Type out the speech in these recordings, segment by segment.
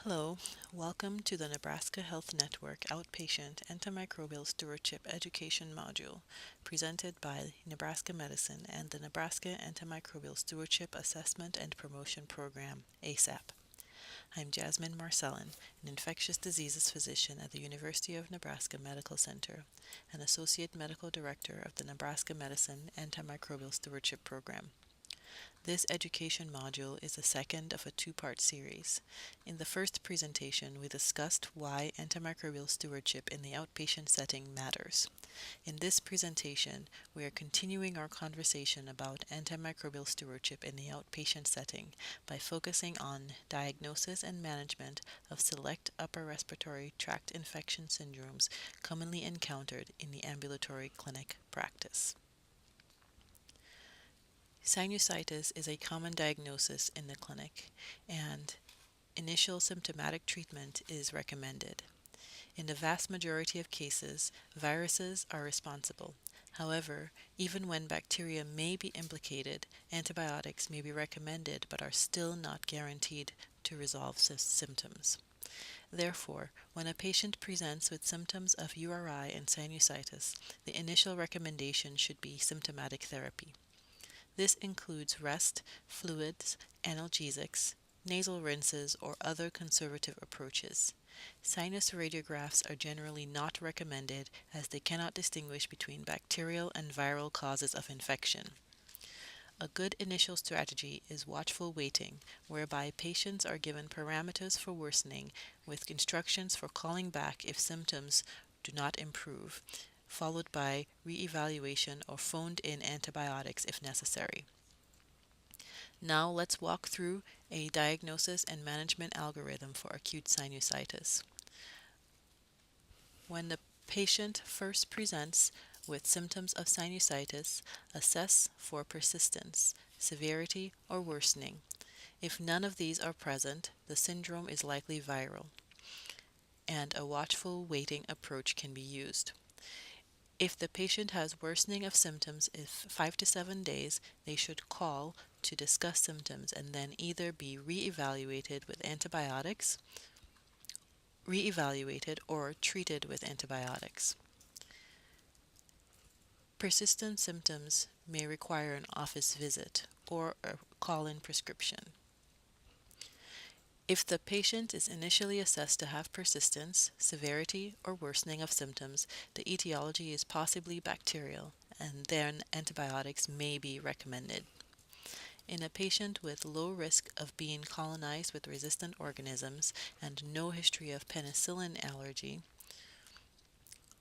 Hello, welcome to the Nebraska Health Network Outpatient Antimicrobial Stewardship Education Module, presented by Nebraska Medicine and the Nebraska Antimicrobial Stewardship Assessment and Promotion Program, ASAP. I'm Jasmine Marcellin, an infectious diseases physician at the University of Nebraska Medical Center and Associate Medical Director of the Nebraska Medicine Antimicrobial Stewardship Program. This education module is the second of a two-part series. In the first presentation, we discussed why antimicrobial stewardship in the outpatient setting matters. In this presentation, we are continuing our conversation about antimicrobial stewardship in the outpatient setting by focusing on diagnosis and management of select upper respiratory tract infection syndromes commonly encountered in the ambulatory clinic practice. Sinusitis is a common diagnosis in the clinic, and initial symptomatic treatment is recommended. In the vast majority of cases, viruses are responsible. However, even when bacteria may be implicated, antibiotics may be recommended but are still not guaranteed to resolve symptoms. Therefore, when a patient presents with symptoms of URI and sinusitis, the initial recommendation should be symptomatic therapy. This includes rest, fluids, analgesics, nasal rinses, or other conservative approaches. Sinus radiographs are generally not recommended as they cannot distinguish between bacterial and viral causes of infection. A good initial strategy is watchful waiting, whereby patients are given parameters for worsening with instructions for calling back if symptoms do not improve, followed by re-evaluation or phoned-in antibiotics if necessary. Now let's walk through a diagnosis and management algorithm for acute sinusitis. When the patient first presents with symptoms of sinusitis, assess for persistence, severity, or worsening. If none of these are present, the syndrome is likely viral, and a watchful waiting approach can be used. If the patient has worsening of symptoms in 5 to 7 days, they should call to discuss symptoms and then either be re-evaluated or treated with antibiotics. Persistent symptoms may require an office visit or a call-in prescription. If the patient is initially assessed to have persistence, severity, or worsening of symptoms, the etiology is possibly bacterial, and then antibiotics may be recommended. In a patient with low risk of being colonized with resistant organisms and no history of penicillin allergy,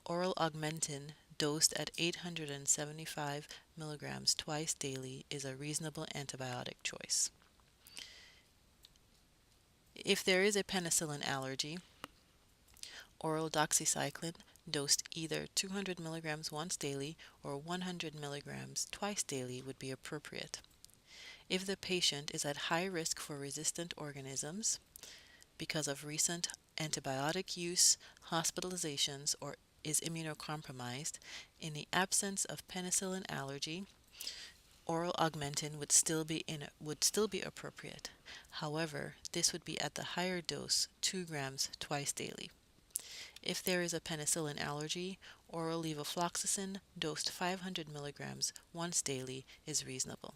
oral augmentin dosed at 875 milligrams twice daily is a reasonable antibiotic choice. If there is a penicillin allergy, oral doxycycline dosed either 200 milligrams once daily or 100 milligrams twice daily would be appropriate. If the patient is at high risk for resistant organisms because of recent antibiotic use, hospitalizations, or is immunocompromised, in the absence of penicillin allergy, oral augmentin would still be appropriate. However, this would be at the higher dose, 2 grams twice daily. If there is a penicillin allergy, oral levofloxacin dosed 500 milligrams once daily is reasonable.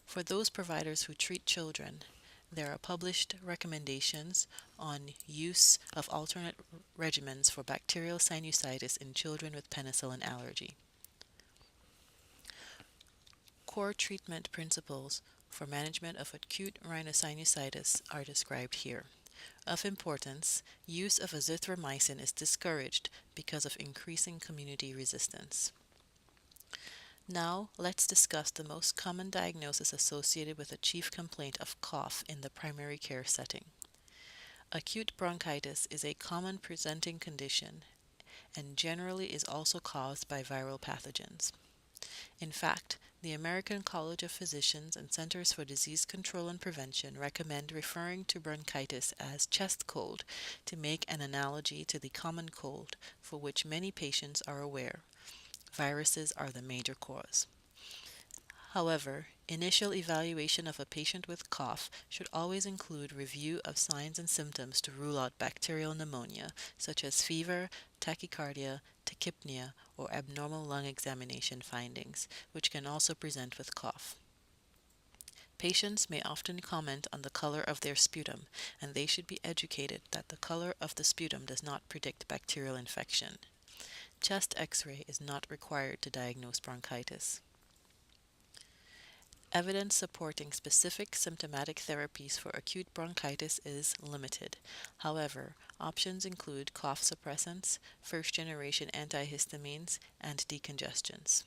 For those providers who treat children, there are published recommendations on use of alternate regimens for bacterial sinusitis in children with penicillin allergy. Core treatment principles for management of acute rhinosinusitis are described here. Of importance, use of azithromycin is discouraged because of increasing community resistance. Now, let's discuss the most common diagnosis associated with a chief complaint of cough in the primary care setting. Acute bronchitis is a common presenting condition and generally is also caused by viral pathogens. In fact, the American College of Physicians and Centers for Disease Control and Prevention recommend referring to bronchitis as chest cold to make an analogy to the common cold, for which many patients are aware. Viruses are the major cause. However, initial evaluation of a patient with cough should always include review of signs and symptoms to rule out bacterial pneumonia, such as fever, tachycardia, tachypnea, or abnormal lung examination findings, which can also present with cough. Patients may often comment on the color of their sputum, and they should be educated that the color of the sputum does not predict bacterial infection. Chest X-ray is not required to diagnose bronchitis. Evidence supporting specific symptomatic therapies for acute bronchitis is limited. However, options include cough suppressants, first-generation antihistamines, and decongestants.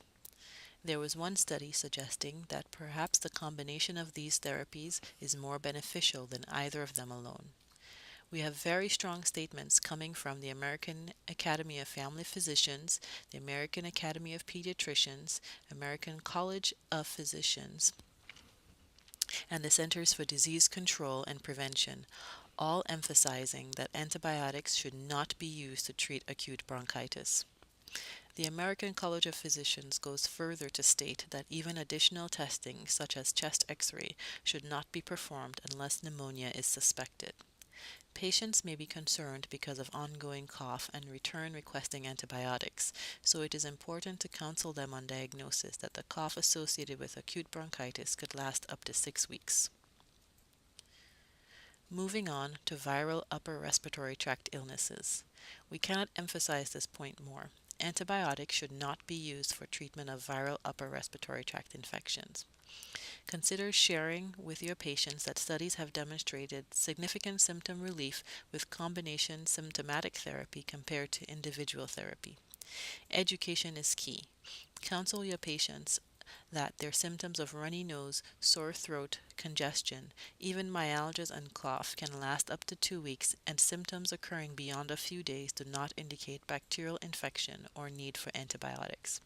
There was one study suggesting that perhaps the combination of these therapies is more beneficial than either of them alone. We have very strong statements coming from the American Academy of Family Physicians, the American Academy of Pediatricians, American College of Physicians, and the Centers for Disease Control and Prevention, all emphasizing that antibiotics should not be used to treat acute bronchitis. The American College of Physicians goes further to state that even additional testing, such as chest X-ray, should not be performed unless pneumonia is suspected. Patients may be concerned because of ongoing cough and return requesting antibiotics, so it is important to counsel them on diagnosis that the cough associated with acute bronchitis could last up to 6 weeks. Moving on to viral upper respiratory tract illnesses. We cannot emphasize this point more. Antibiotics should not be used for treatment of viral upper respiratory tract infections. Consider sharing with your patients that studies have demonstrated significant symptom relief with combination symptomatic therapy compared to individual therapy. Education is key. Counsel your patients that their symptoms of runny nose, sore throat, congestion, even myalgias and cough can last up to 2 weeks, and symptoms occurring beyond a few days do not indicate bacterial infection or need for antibiotics.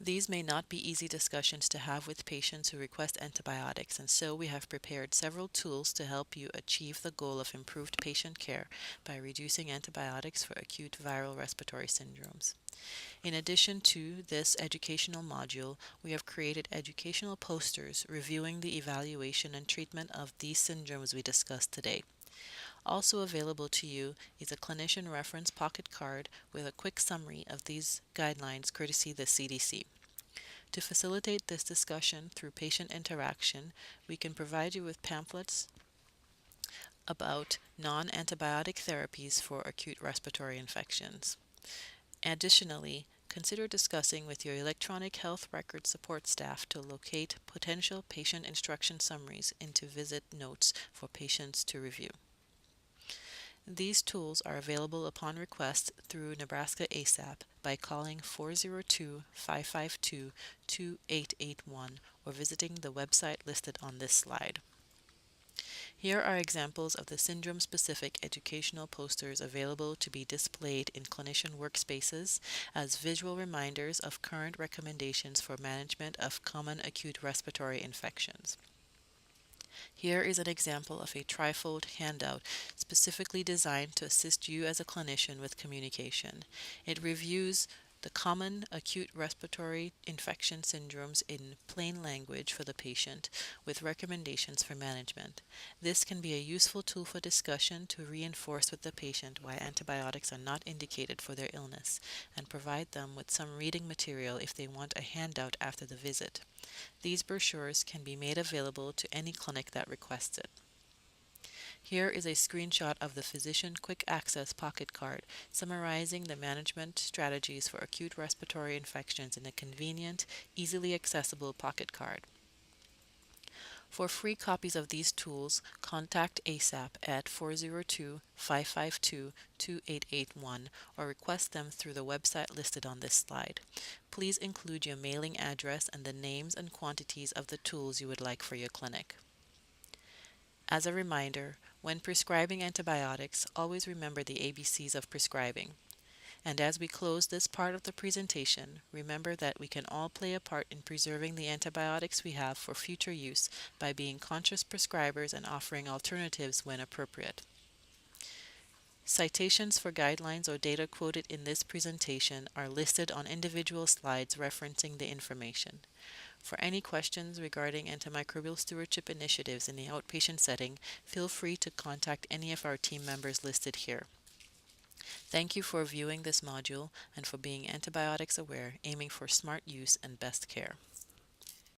These may not be easy discussions to have with patients who request antibiotics, and so we have prepared several tools to help you achieve the goal of improved patient care by reducing antibiotics for acute viral respiratory syndromes. In addition to this educational module, we have created educational posters reviewing the evaluation and treatment of these syndromes we discussed today. Also available to you is a clinician reference pocket card with a quick summary of these guidelines courtesy the CDC. To facilitate this discussion through patient interaction, we can provide you with pamphlets about non-antibiotic therapies for acute respiratory infections. Additionally, consider discussing with your electronic health record support staff to locate potential patient instruction summaries into visit notes for patients to review. These tools are available upon request through Nebraska ASAP by calling 402-552-2881 or visiting the website listed on this slide. Here are examples of the syndrome-specific educational posters available to be displayed in clinician workspaces as visual reminders of current recommendations for management of common acute respiratory infections. Here is an example of a trifold handout specifically designed to assist you as a clinician with communication. It reviews the common acute respiratory infection syndromes in plain language for the patient with recommendations for management. This can be a useful tool for discussion to reinforce with the patient why antibiotics are not indicated for their illness and provide them with some reading material if they want a handout after the visit. These brochures can be made available to any clinic that requests it. Here is a screenshot of the Physician Quick Access Pocket Card summarizing the management strategies for acute respiratory infections in a convenient, easily accessible pocket card. For free copies of these tools, contact ASAP at 402-552-2881 or request them through the website listed on this slide. Please include your mailing address and the names and quantities of the tools you would like for your clinic. As a reminder, when prescribing antibiotics, always remember the ABCs of prescribing. And as we close this part of the presentation, remember that we can all play a part in preserving the antibiotics we have for future use by being conscious prescribers and offering alternatives when appropriate. Citations for guidelines or data quoted in this presentation are listed on individual slides referencing the information. For any questions regarding antimicrobial stewardship initiatives in the outpatient setting, feel free to contact any of our team members listed here. Thank you for viewing this module and for being antibiotics aware, aiming for smart use and best care.